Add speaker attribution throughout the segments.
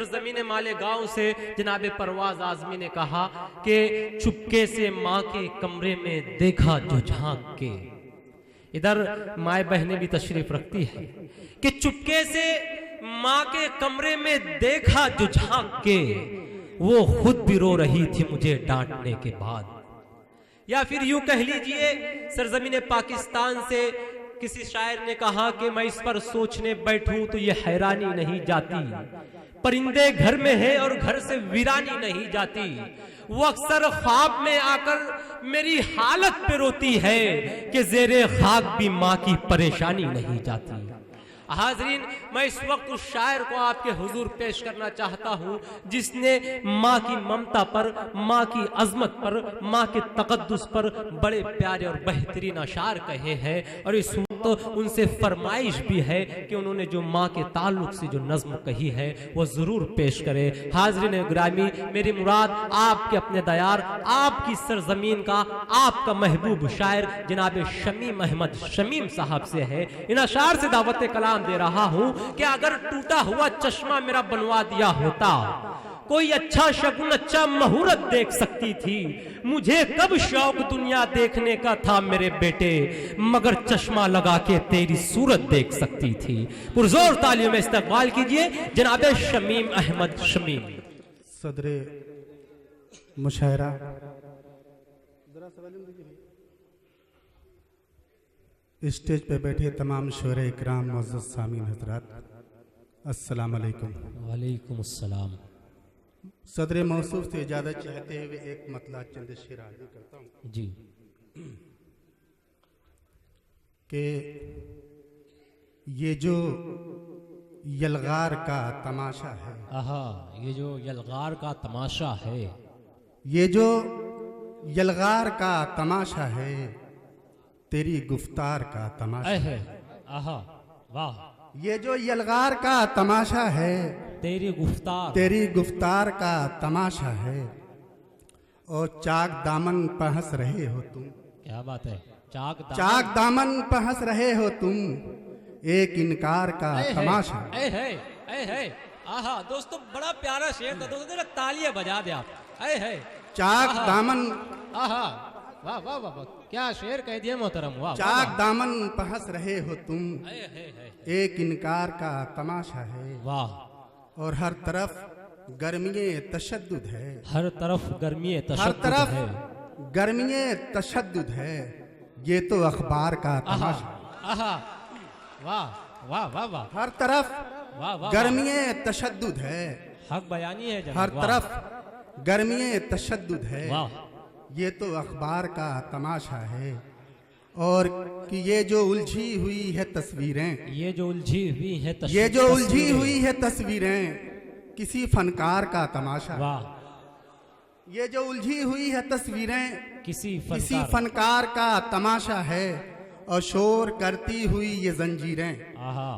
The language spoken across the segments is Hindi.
Speaker 1: सरजमीन मालेगांव से जनाब परवाज आजमी ने कहा कि चुपके से माँ के कमरे में देखा जो झांक के। इधर माए बहनें भी तशरीफ रखती है कि चुपके से माँ के कमरे में देखा जो झांक के, वो खुद भी रो रही थी मुझे डांटने के बाद। या फिर यूं कह लीजिए, सरजमीन पाकिस्तान से किसी शायर ने कहा कि मैं इस पर सोचने बैठूं तो ये हैरानी नहीं जाती, परिंदे घर में है और घर से वीरानी नहीं जाती, वो अक्सर ख्वाब में आकर मेरी हालत पे रोती है कि ज़ेरे खाक भी माँ की परेशानी नहीं जाती। हाजरीन, मैं इस वक्त उस शायर को आपके हुजूर पेश करना चाहता हूँ जिसने माँ की ममता पर, माँ की अजमत पर, माँ के तकद्दुस पर बड़े प्यारे और बेहतरीन अशार कहे हैं। और इस वक्त उनसे फरमाइश भी है कि उन्होंने जो माँ के ताल्लुक से जो नज्म कही है वो ज़रूर पेश करे। हाजरीन ग्रामी, मेरी मुराद आपके अपने दयार, आपकी सरजमीन का, आपका महबूब शायर जनाब शमीम अहमद शमीम साहब से है। इन अशार से दावत कलाम दे रहा हूं कि अगर टूटा हुआ चश्मा मेरा बनवा दिया होता, कोई अच्छा शगुन, अच्छा मुहूर्त देख सकती थी, मुझे कब शौक दुनिया देखने का था मेरे बेटे, मगर चश्मा लगा के तेरी सूरत देख सकती थी। पुरजोर तालियों में इस्तकबाल कीजिए जनाब शमीम अहमद शमीम।
Speaker 2: सदरे मुशायरा स्टेज पे बैठे तमाम शोरे इकराम, मुअज़्ज़ज़ सामीन हज़रात, अस्सलाम वालेकुम।
Speaker 1: वालेकुम अस्सलाम।
Speaker 2: सदरे मौसूफ से इजाज़त चाहते हुए एक मतला चंद शेर अर्ज़ करता हूँ
Speaker 1: जी
Speaker 2: कि ये जो यलगार का तमाशा है,
Speaker 1: आहा, ये जो यलगार का तमाशा है,
Speaker 2: ये जो यलगार का तमाशा है, तेरी गुफ्तार का तमाशा है।
Speaker 1: आहा, वाह।
Speaker 2: ये जो यलगार का तमाशा है,
Speaker 1: तेरी
Speaker 2: गुफ्तार का तमाशा है, और चाक दामन पर हंस रहे हो तुम।
Speaker 1: क्या बात है,
Speaker 2: चाक दामन पर हंस रहे हो तुम, एक इनकार का तमाशा।
Speaker 1: आहा दोस्तों, बड़ा प्यारा शेर था दोस्तों, तालियां बजा दे आप।
Speaker 2: चाक दामन,
Speaker 1: आहा, वाह वाह वाह, क्या शेर कह दिया मोहतरम, वाह।
Speaker 2: चाक दामन पर हंस रहे हो तुम, एक इनकार का तमाशा है,
Speaker 1: वाह।
Speaker 2: और हर तरफ गर्मीए तशद्दुद है,
Speaker 1: हर तरफ गर्मीए
Speaker 2: हर
Speaker 1: तशद्दुद
Speaker 2: तरफ
Speaker 1: है,
Speaker 2: गर्मीए तशद्दुद है, ये तो अखबार का तमाशा।
Speaker 1: आहा, वाह वाह वाह वाह,
Speaker 2: हर तरफ
Speaker 1: वाह वाह,
Speaker 2: गर्मीए तशद्दुद है,
Speaker 1: हक बयानी है जनाब,
Speaker 2: हर तरफ गर्मीए तशद्दुद है,
Speaker 1: वाह।
Speaker 2: ये तो अखबार का तमाशा है। और कि ये जो उलझी हुई है तस्वीरें,
Speaker 1: ये जो उलझी हुई है
Speaker 2: ये जो उलझी हुई है तस्वीरें, किसी फनकार का तमाशा।
Speaker 1: वाह।
Speaker 2: ये जो उलझी हुई है तस्वीरें,
Speaker 1: किसी
Speaker 2: फनकार का तमाशा है। और शोर करती हुई ये जंजीरें,
Speaker 1: आहा,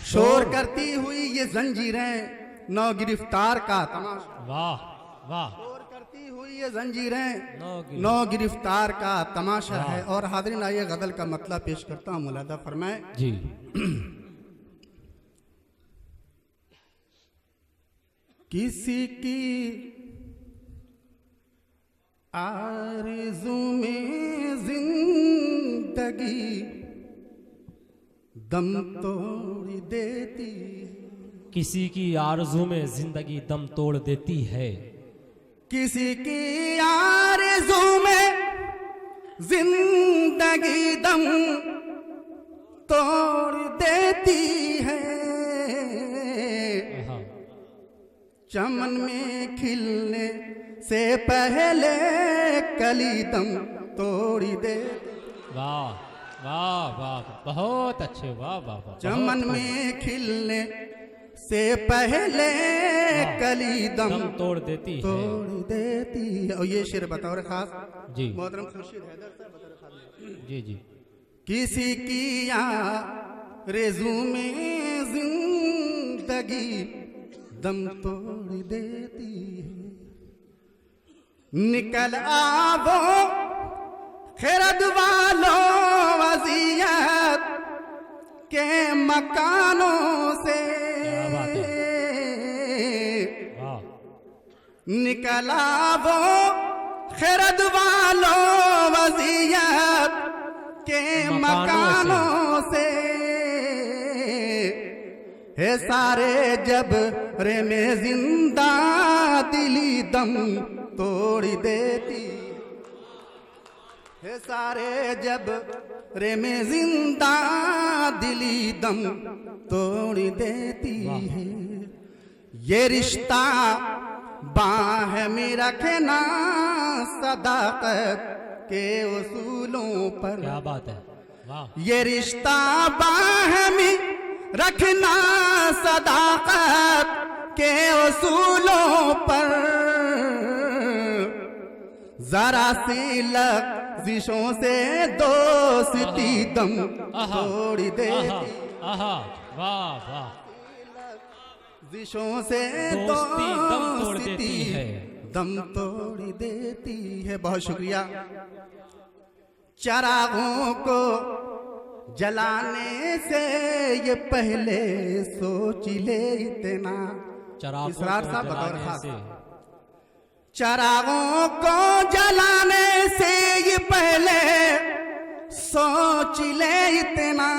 Speaker 2: शोर करती हुई ये जंजीरें, नौ गिरफ्तार का तमाशा।
Speaker 1: वाह वाह,
Speaker 2: शोर करती हुई ये जंजीरें,
Speaker 1: नौ
Speaker 2: नौ गिरफ्तार का तमाशा है। और हाज़रीन, आइए गज़ल का मतलब पेश करता हूँ, मुलादा फरमाए
Speaker 1: जी।
Speaker 2: किसी की आरज़ू में जिंदगी दम तोड़ देती,
Speaker 1: किसी की आरज़ू में जिंदगी दम तोड़ देती है,
Speaker 2: किसी की आरज़ू में जिंदगी दम तोड़ देती है, चमन में खिलने से पहले कली दम तोड़ी दे।
Speaker 1: वाह वाह वाह, बहुत अच्छे, वाह वाह वाह।
Speaker 2: चमन में खिलने से पहले कली दम
Speaker 1: तोड़ देती है,
Speaker 2: तोड़ देती है। और ये शेर बतौर खास
Speaker 1: जी
Speaker 2: मोहतरम खुर्शीद हैदर साहब बतौर खास,
Speaker 1: जी जी।
Speaker 2: किसी की आरज़ू में जिंदगी दम तोड़ देती है, निकल आवो खैरत वालों वज़ियत के मकानों से, निकला वो खिरद वालों वज़ियत के मकानों से, है सारे जब रे में जिंदा दिली दम तोड़ देती, है सारे जब रे में जिंदा दिली दम तोड़ देती है। ये रिश्ता बाह में रखना सदाकत के उसूलों पर।
Speaker 1: क्या बात है, वाह।
Speaker 2: ये रिश्ता बाह में रखना सदाकत के उसूलों पर, जरा सी लफ्ज़िशों से दोस्ती दम तोड़ देती,
Speaker 1: वाह वाह।
Speaker 2: लफ्ज़िशों से
Speaker 1: दोस्ती दम तोड़ देती है,
Speaker 2: दम तोड़ देती है। बहुत शुक्रिया। चरागों को जलाने से ये पहले सोच ले इतना। इसरार साहब बतौर खास, चरागों को जलाने से ये पहले सोच ले इतना,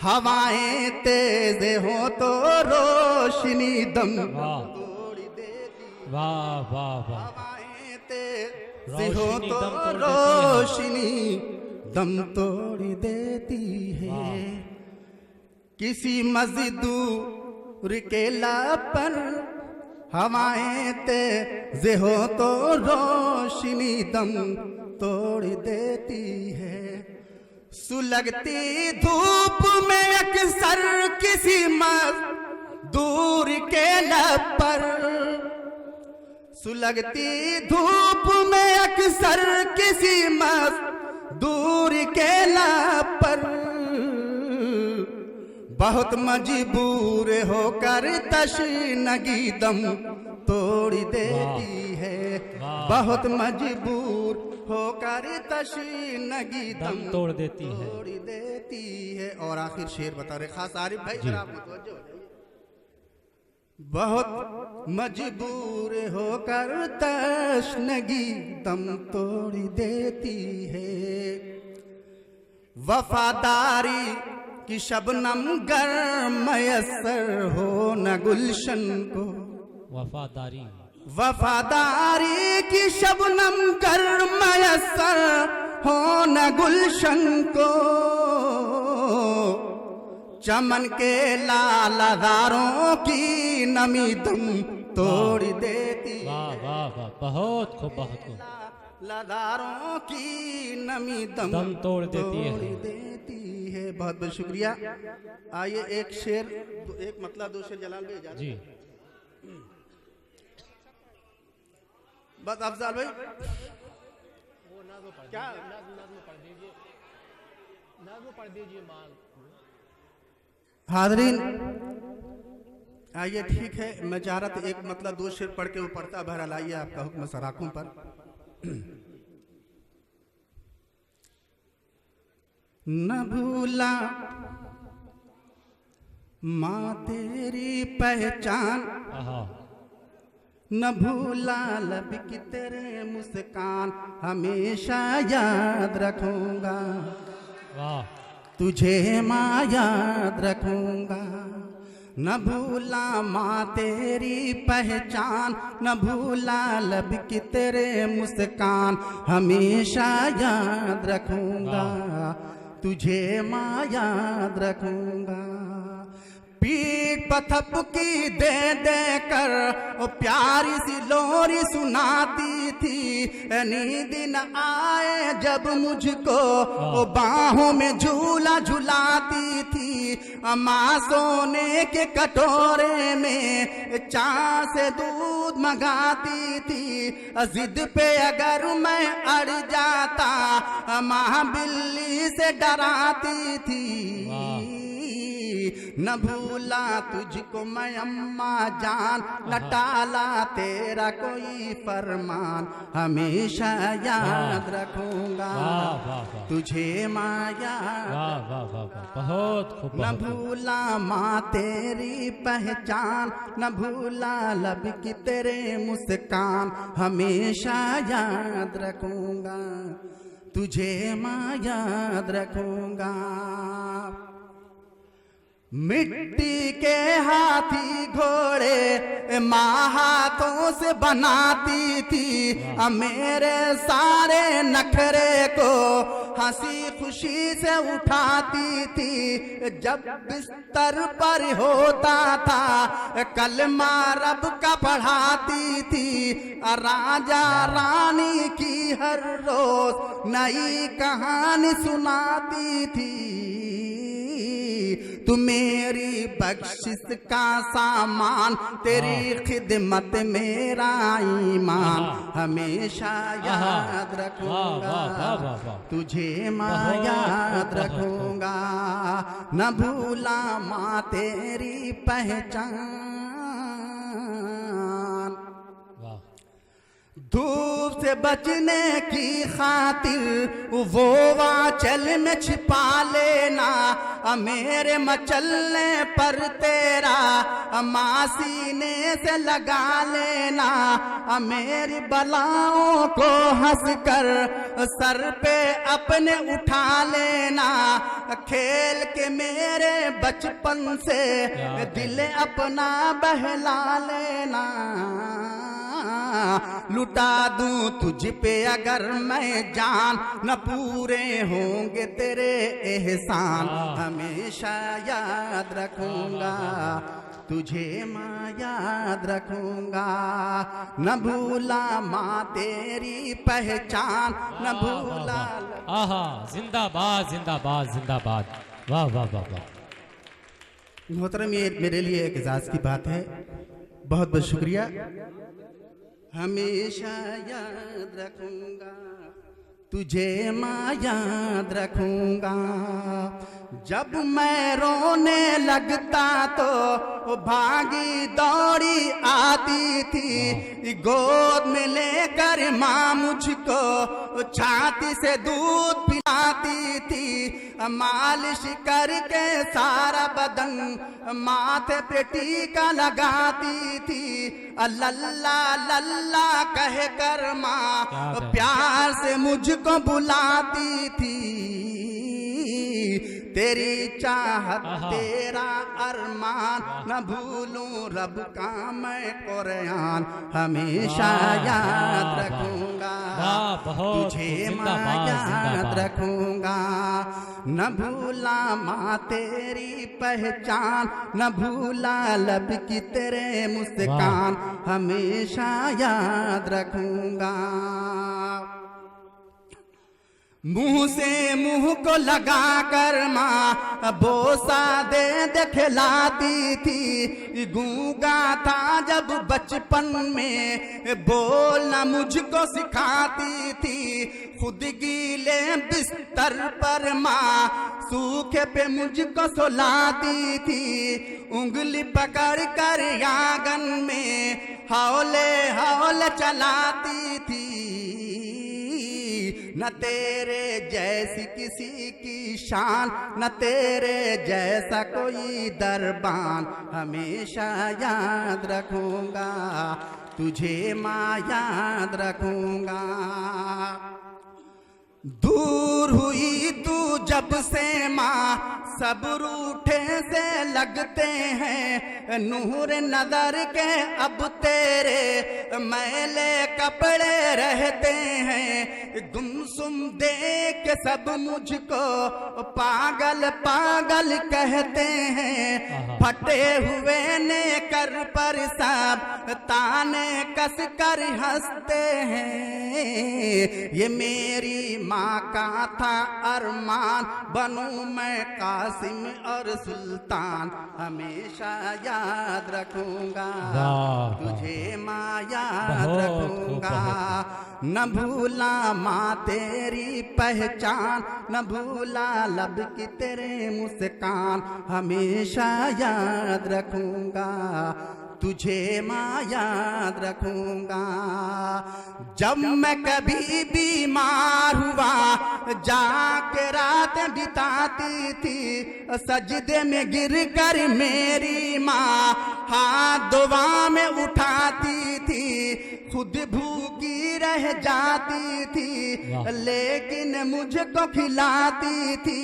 Speaker 2: हवाएं तेज हो तो रोशनी दम तोड़ देती,
Speaker 1: वाह वाह वाह।
Speaker 2: हवाएं तेज हो तो रोशनी दम तोड़ देती है। किसी मजदूर के लाभ पर हवाएं तेज हो तो रोशनी दम तोड़ देती है। सुलगती धूप में अक्सर किसी मजदूर के लब पर, सुलगती धूप में अक्सर किसी मजदूर के लब पर, बहुत मजबूर होकर तशनगी दम तोड़ देती है, बहुत मजबूर होकर तशनगी दम
Speaker 1: तोड़ देती
Speaker 2: है। और आखिर शेर बता रहे खास आरिफ भाई, जरा आप मुतवज्जो हो जाइए। बहुत मजबूर होकर तशनगी दम तोड़ देती है। वफादारी कि शबनम गर मयसर हो न गुलशन को,
Speaker 1: वफादारी
Speaker 2: वफादारी की शबनम गर मयसर हो न गुलशन को, चमन के लालादारों की नमी दम तोड़ देती,
Speaker 1: वाह वाह वाह, बहुत खूब बहुत खूब।
Speaker 2: लादारों की नमी
Speaker 1: दम तोड़ देती है।
Speaker 2: बहुत बहुत शुक्रिया। आइए एक शेर, एक मतलब दो शेर जलाल भाई
Speaker 1: जी।
Speaker 2: बस अफजाल भाई क्या
Speaker 1: पढ़ दीजिए माल।
Speaker 2: हाज़रीन आइए ठीक है, मैं चाह रहा था एक मतलब दो शेर पढ़ के वो पढ़ता बहरहाल। आइए आपका हुक्म सराखों पर। न भूला माँ तेरी पहचान, न भूला लब की तेरे मुस्कान, हमेशा याद रखूंगा तुझे माँ याद रखूंगा। न भूला माँ तेरी पहचान, न भूला लब की तेरे मुस्कान, हमेशा याद रखूंगा तुझे माँ याद रखूंगा। पीठ पथपकी दे दे कर वो प्यारी सी लोरी सुनाती थी, नींद न आए जब मुझको वो बाहों में झूला झुलाती थी। माँ सोने के कटोरे में चाय से दूध मंगाती थी, जिद पे अगर मैं अड़ जाता माँ बिल्ली से डराती थी। न भूला तुझको मैं अम्मा जान, न टाला तेरा कोई फरमान, हमेशा याद रखूंगा तुझे माया।
Speaker 1: बहुत खूब।
Speaker 2: न भूला माँ तेरी पहचान, न भूला लब की तेरे मुस्कान, हमेशा याद रखूंगा तुझे माँ याद रखूंगा। मिट्टी के हाथी घोड़े माँ हाथों से बनाती थी, मेरे सारे नखरे को हंसी खुशी से उठाती थी। जब बिस्तर पर होता था कलमा रब का पढ़ाती थी, राजा रानी की हर रोज नई कहानी सुनाती थी। तू मेरी बख्शिश का सामान, तेरी खिदमत मेरा ईमान, हमेशा याद रखूंगा तुझे माँ याद रखूंगा। न भूला माँ तेरी पहचान। धूप से बचने की खातिर वो आंचल में छिपा लेना, मेरे मचलने पर तेरा माँ सीने से लगा लेना। मेरी बलाओं को हंस कर सर पे अपने उठा लेना। खेल के मेरे बचपन से दिल अपना बहला लेना। लुटा दूं तुझ पे अगर मैं जान, न पूरे होंगे तेरे एहसान, हमेशा याद रखूंगा तुझे माँ याद रखूंगा। न भूला माँ तेरी पहचान, न भूला।
Speaker 1: आहा, जिंदाबाद जिंदाबाद जिंदाबाद। वाह वाह वाह वाह।
Speaker 2: मोहतरम, ये मेरे लिए एक एजाज की बात है, बहुत बहुत शुक्रिया। हमेशा याद रखूंगा तुझे माँ याद रखूंगा। जब मैं रोने लगता तो भागी दौड़ी आती थी, गोद में लेकर माँ मुझको छाती से दूध पिलाती थी। मालिश करके सारा बदन माथे पे टीका लगाती थी। लल्ला लल्ला कह कर माँ प्यार से मुझको बुलाती थी। तेरी चाहत तेरा अरमान, न भूलूं रब का मैं कुरान, हमेशा याद रखूंगा तुझे माँ याद रखूंगा। न भूला माँ तेरी पहचान, न भूला लब की तेरे मुस्कान, हमेशा याद रखूंगा। मुंह से मुंह को लगा कर माँ बोसा दे खिलाती थी। गूंगा था जब बचपन में बोलना मुझको सिखाती थी। खुद गीले बिस्तर पर माँ सूखे पे मुझको सुलाती थी। उंगली पकड़ कर आंगन में हौले हौले चलाती थी। न तेरे जैसी किसी की शान, न तेरे जैसा कोई दरबान, हमेशा याद रखूंगा तुझे माँ याद रखूंगा। दूर हुई तू जब से माँ सब रूठे से लगते हैं। नूर नजर के अब तेरे मैले कपड़े रहते हैं। गुमसुम देख के सब मुझको पागल पागल कहते हैं। फटे हुए ने कर पर सब ताने कस कर हंसते हैं। ये मेरी माँ का था अरमान, बनूं मैं कासिम और सुल्तान, हमेशा याद रखूंगा तुझे माँ याद रखूंगा। न भूला माँ तेरी पहचान, न भूला लब की तेरे मुस्कान, हमेशा याद रखूंगा तुझे माँ याद रखूंगा। जब मैं कभी बीमार हुआ जाके रात बिताती थी, सजदे में गिर कर मेरी माँ हाथ दुआ में उठाती थी, खुद भूखी रह जाती थी लेकिन मुझको खिलाती थी।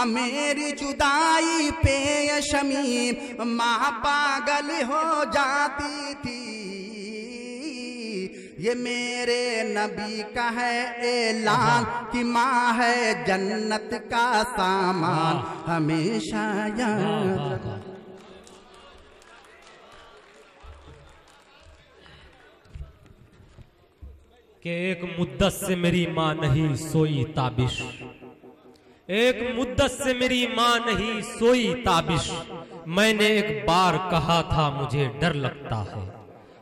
Speaker 2: मेरी जुदाई पे शमीम माँ पागल हो जाती थी। ये मेरे नबी का है ऐलान कि माँ है जन्नत का सामान, हमेशा याद।
Speaker 1: कि एक मुद्दत से मेरी माँ नहीं सोई ताबिश, एक मुद्दत से मेरी माँ नहीं सोई ताबिश, मैंने एक बार कहा था मुझे डर लगता है।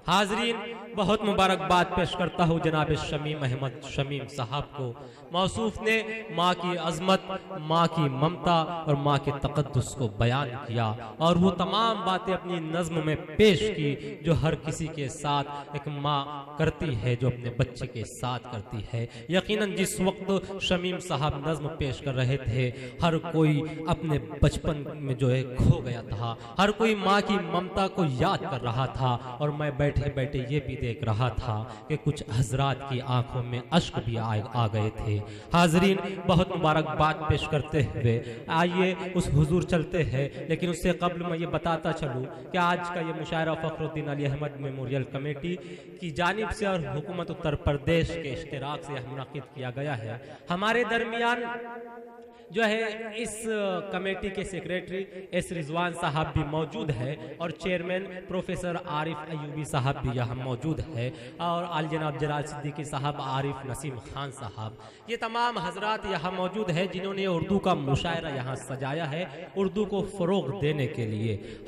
Speaker 1: हाजरीन, बहुत मुबारकबाद पेश करता हूँ जनाब शमीम अहमद शमीम साहब को। मौसूफ ने माँ की अजमत, माँ की ममता और माँ के तकद्दुस को बयान किया और वो तमाम बातें अपनी नज्म में पेश की जो हर किसी के साथ एक माँ करती है, जो अपने बच्चे के साथ करती है। यकीनन जिस वक्त शमीम साहब नज्म पेश कर रहे थे, हर कोई अपने बचपन में जो है खो गया था, हर कोई माँ की ममता को याद कर रहा था। और मैं बैठे बैठे ये भी देख रहा था कि कुछ हजरात की आंखों में अश्क भी आ गए थे। हाजरीन, बहुत मुबारकबाद पेश करते हुए आइए उस हुजूर चलते हैं, लेकिन उससे कबल मैं ये बताता चलूँ कि आज का ये मुशायरा फ़खरुद्दीन अली अहमद मेमोरियल कमेटी की जानिब से और हुकूमत उत्तर प्रदेश के इश्तिराक से मुनक़िद किया गया है। हमारे दरमियान जो है इस कमेटी के सेक्रेटरी एस रिजवान साहब भी मौजूद है और चेयरमैन प्रोफेसर आरिफ अयूबी साहब भी यहाँ मौजूद है और आल जनाब जलाल सिद्दीकी साहब, आरिफ नसीम खान साहब, ये तमाम हजरात यहाँ मौजूद है जिन्होंने उर्दू का मुशायरा यहाँ सजाया है उर्दू को फ़रोग़ देने के लिए।